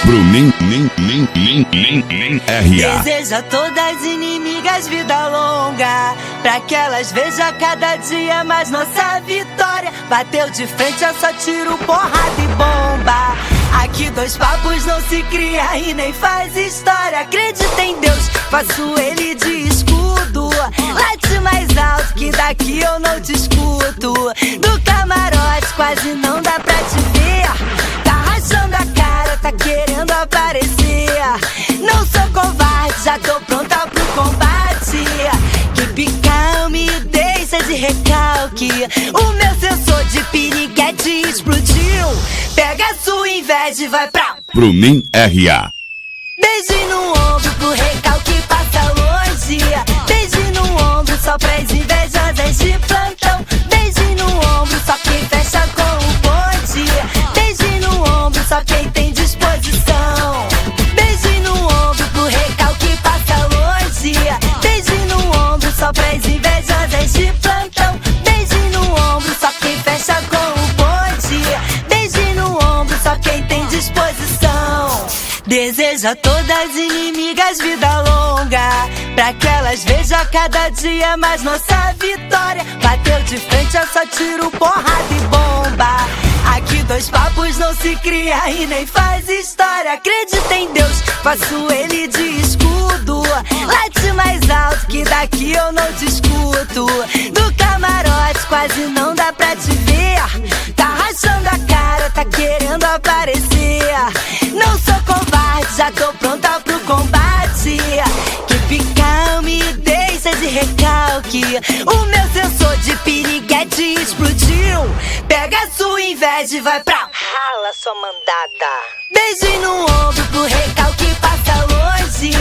Bruninho R.A. Deseja a todas as inimigas vida longa, pra que elas vejam cada dia mais nossa vitória. Bateu de frente, é só tiro, porrada e bomba. Aqui dois papos não se cria e nem faz história. Acredita em Deus, faço ele de escudo. Late mais alto que daqui eu não te escuto. Do camarote quase não dá pra te ver. Tá rachando a cara, tá querendo aparecer. Não sou covarde, já tô pronta pro combate. Que calme, deixa de recalque. O meu sensor de piriguete explodiu. Pega a sua inveja e vai pra Bruninho R.A. Beijo no ombro pro recalque passa longe. Beijo no ombro só pras invejosas de plantão. Beijo no ombro só quem fecha com o bonde. Beijo no ombro só quem tem disposição. Beijo no ombro pro recalque passa longe. Beijo no ombro só pras invejosas de plantão. Beijo no ombro só quem fecha com o bonde. Beijo no ombro só quem tem disposição. Deseja a todas as inimigas vida longa, pra que elas vejam cada dia mais nossa vitória. Bateu de frente, é só tiro, porrada e bomba. Aqui dois papos não se cria e nem faz história. Acredita em Deus, faço ele de escudo. Late mais alto que daqui eu não te escuto. Do camarote quase não dá pra te ver. Tá rachando a cara, tá querendo aparecer. Não sou covarde, já tô pronta pro combate. Que calme, deixa de recalque. O meu sensor de piriguete explodiu. Pega a sua inveja e vai pra rala, sua mandada. Beijo no ombro pro recalque passa longe.